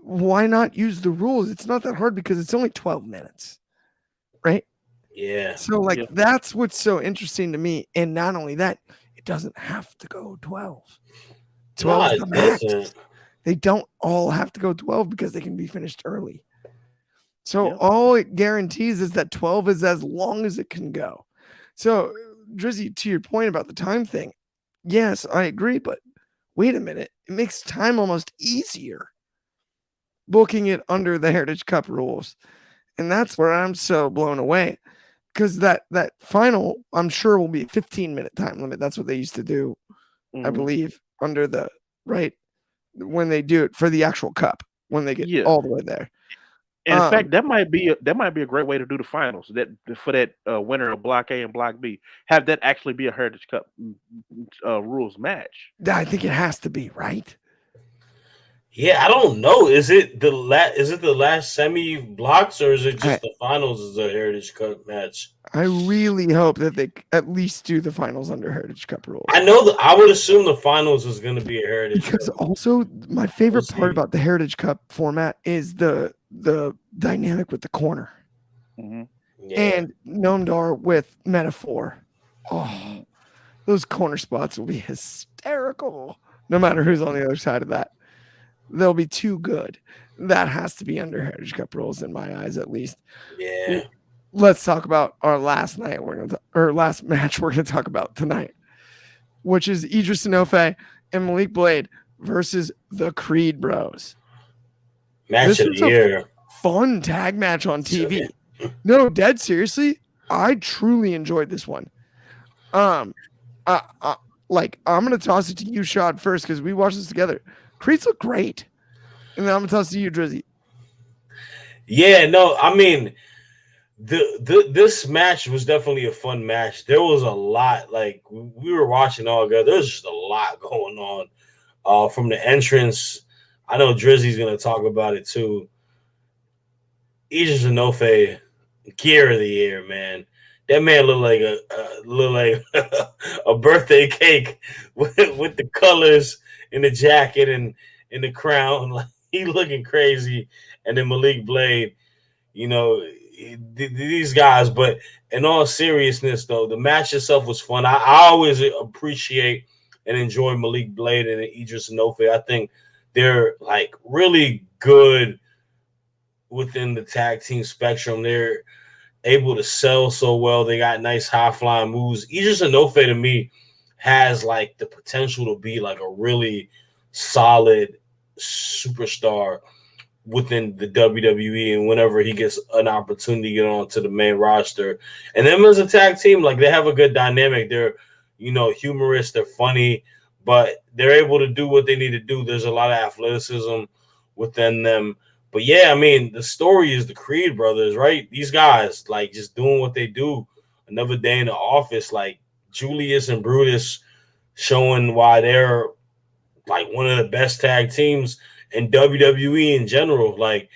Why not use the rules? It's not that hard because it's only 12 minutes, right? Yeah. So like Yeah. that's what's so interesting to me. And not only that, it doesn't have to go 12. 12 No, is it the max. doesn't. They don't all have to go 12 because they can be finished early. So Yep. all it guarantees is that 12 is as long as it can go. So Drizzy, to your point about the time thing, yes, I agree, but wait a minute. It makes time almost easier booking it under the Heritage Cup rules. And that's where I'm so blown away. Because that final, I'm sure, will be a 15-minute time limit. That's what they used to do, I Mhm. believe, under the right when they do it for the actual cup, when they get Yeah. all the way there. And in fact, that might be a great way to do the finals. That for that winner of Block A and Block B, have that actually be a Heritage Cup rules match. I think it has to be, right? Yeah, I don't know. Is it the last semi blocks, or is it just the finals is a Heritage Cup match? I really hope that they at least do the finals under Heritage Cup rules. I know that I would assume the finals is going to be a Heritage Because Cup. also my favorite We'll part see. about the Heritage Cup format is the dynamic with the corner Mhm. Yeah. and Nomdar with Metaphor. Oh, Mhm. those corner spots will be hysterical. No matter who's on the other side of that, they'll be too good. That has to be under Heritage Cup rules in my eyes, at least. Yeah. Let's talk about our last night. Last match we're gonna talk about tonight, which is Idris Enofe and Malik Blade versus the Creed Bros. Match This of was the a year. fun tag match on TV. No, dead seriously, I truly enjoyed this one. Like I'm gonna toss it to you, Shad, first because we watched this together. Creeds look great, and then I'm gonna toss it to you, Drizzy. Yeah, no, I mean this match was definitely a fun match. There was a lot, like we were watching all together. There's just a lot going on. From the entrance, I know Drizzy's gonna talk about it too. Idris Enofe, gear of the year, man. That man looked like a birthday cake with the colors in the jacket and in the crown. Like he looking crazy. And then Malik Blade, you know, these guys. But in all seriousness, though, the match itself was fun. I always appreciate and enjoy Malik Blade and Idris Enofe. I think they're like really good within the tag team spectrum. They're able to sell so well. They got nice high flying moves. Idris Enofe to me has like the potential to be like a really solid superstar within the WWE, and whenever he gets an opportunity to get onto the main roster. And them as a tag team, like they have a good dynamic. They're, humorous, they're funny, but they're able to do what they need to do. There's a lot of athleticism within them. But yeah, I mean, the story is the Creed brothers, right? These guys, like, just doing what they do. Another day in the office, like, Julius and Brutus showing why they're like one of the best tag teams in WWE in general. Like,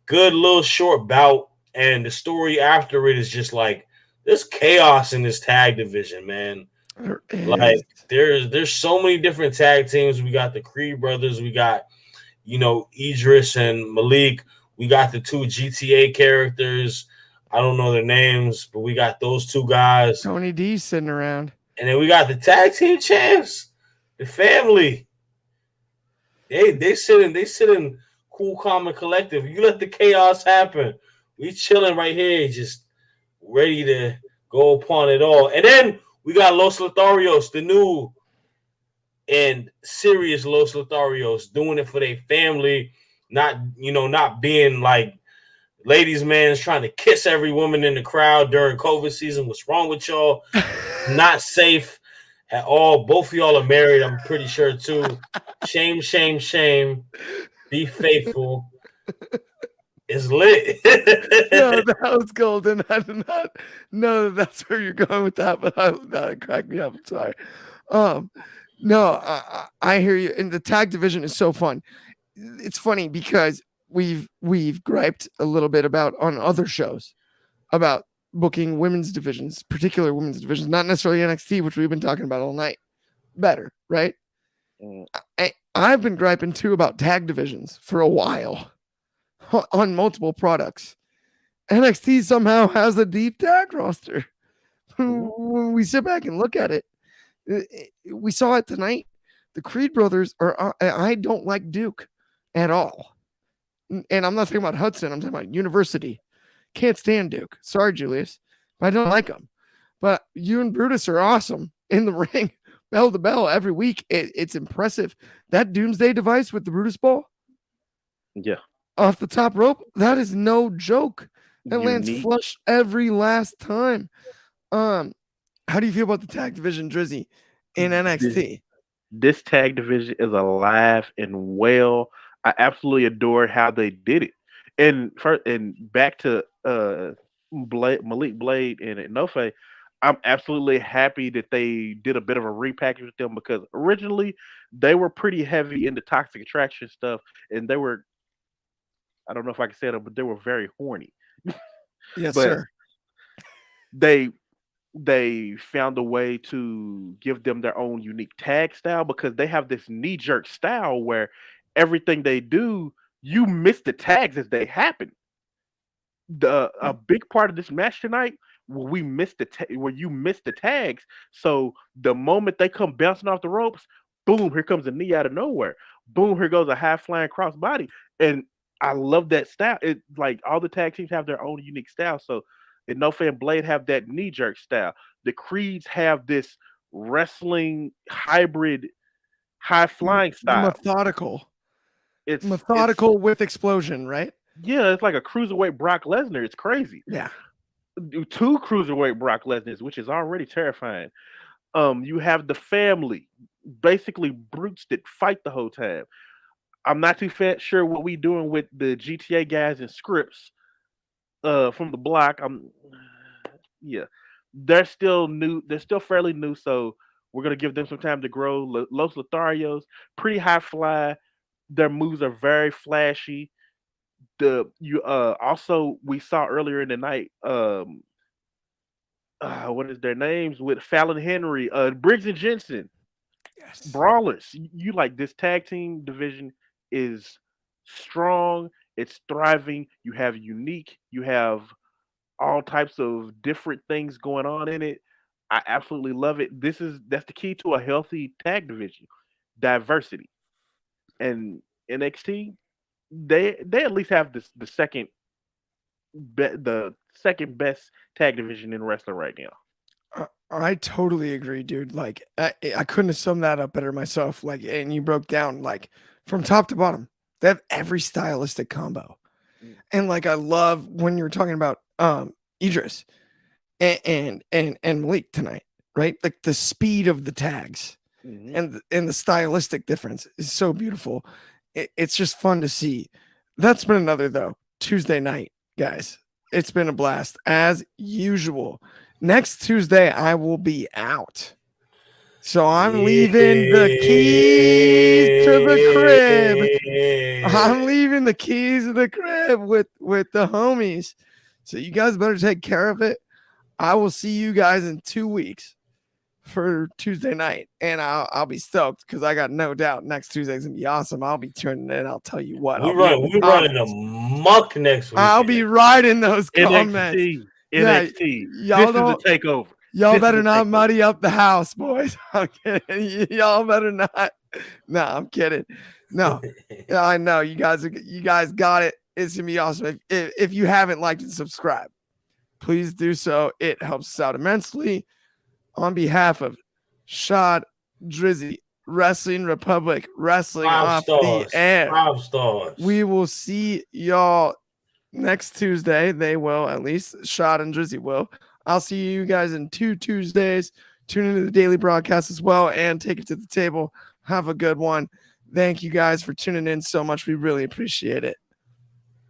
good little short bout, and the story after it is just like there's chaos in this tag division, man. There Like, is. there's so many different tag teams. We got the Creed brothers, we got Idris and Malik. We got the two GTA characters. I don't know their names, but we got those two guys. Tony D sitting around. And then we got the tag team champs, the family. They sit in cool, calm, and collective. You let the chaos happen. We chilling right here, just ready to go upon it all. And then we got Los Lotharios, the new and serious Los Lotharios, doing it for their family, not being like ladies' man's trying to kiss every woman in the crowd during COVID season. What's wrong with y'all? Not safe at all. Both of y'all are married, I'm pretty sure too. Shame, shame, shame. Be faithful. It's lit. No, that was golden. I did not know that's where you're going with that, but that cracked me up. I'm sorry. No, I hear you. And the tag division is so fun. It's funny because we've griped a little bit about on other shows about booking women's divisions, particular women's divisions, not necessarily NXT, which we've been talking about all night. Better, right? I've been griping too about tag divisions for a while on multiple products. NXT somehow has a deep tag roster. When we sit back and look at it, we saw it tonight. The Creed brothers are. I don't like Duke at all, and I'm not talking about Hudson. I'm talking about University. Can't stand Duke. Sorry, Julius, but I don't like him. But you and Brutus are awesome in the ring, bell to bell every week. It's impressive. That Doomsday device with the Brutus ball, off the top rope, that is no joke. That lands flush every last time. How do you feel about the tag division, Dryzzy, in NXT? This tag division is alive and well. I absolutely adore how they did it. And back to Malik Blade and Inofe, I'm absolutely happy that they did a bit of a repackage with them, because originally they were pretty heavy into Toxic Attraction stuff, and they were, I don't know if I can say it, but they were very horny. Yes, but sir. They found a way to give them their own unique tag style, because they have this knee-jerk style where everything they do, you miss the tags as they happen. A big part of this match tonight, where you miss the tags. So the moment they come bouncing off the ropes, boom, here comes a knee out of nowhere. Boom, here goes a high flying crossbody. And I love that style. It, like, all the tag teams have their own unique style. So Inoue and Blade have that knee jerk style. The Creeds have this wrestling hybrid high flying style. It's methodical with explosion, right? Yeah, it's like a cruiserweight Brock Lesnar. It's crazy. Yeah. 2 cruiserweight Brock Lesnars, which is already terrifying. You have the family, basically brutes that fight the whole time. I'm not too sure what we doing with the GTA guys and scripts from the block. Yeah, they're still new. They're still fairly new, so we're gonna give them some time to grow. Los Lotharios, pretty high fly. Their moves are very flashy. Also we saw earlier in the night. What is their names with Fallon Henry, Briggs and Jensen, Yes. Brawlers. You like, this tag team division is strong. It's thriving. You have unique. You have all types of different things going on in it. I absolutely love it. That's the key to a healthy tag division, diversity. And NXT, they at least have the second best tag division in wrestling right now. I totally agree, dude. Like, I couldn't have summed that up better myself. Like, and you broke down, like, from top to bottom, they have every stylistic combo. And like, I love when you were talking about Idris and Malik tonight, right? Like, the speed of the tags and the stylistic difference is so beautiful. It's just fun to see. That's been another, though, Tuesday night, guys. It's been a blast as usual. Next Tuesday, I will be out. So I'm leaving the keys to the crib. I'm leaving the keys of the crib with the homies. So you guys better take care of it. I will see you guys in 2 weeks for Tuesday night, and I'll be stoked because I got no doubt next Tuesday's gonna be awesome. I'll be tuning in. I'll tell you what. We're running amok next week. I'll be riding those comments. NXT. Yeah, y'all this is a takeover. Y'all better not muddy up the house, boys. I'm kidding. Y'all better not. No, I'm kidding. No, yeah, I know you guys got it. It's gonna be awesome. If you haven't liked and subscribed, please do so. It helps us out immensely. On behalf of Shad, Dryzzy, Wrestling Republic, Wrestling off the air. 5 stars. We will see y'all next Tuesday. They will, at least Shad and Dryzzy will. I'll see you guys in 2 Tuesdays. Tune into the daily broadcast as well and take it to the table. Have a good one. Thank you guys for tuning in so much. We really appreciate it.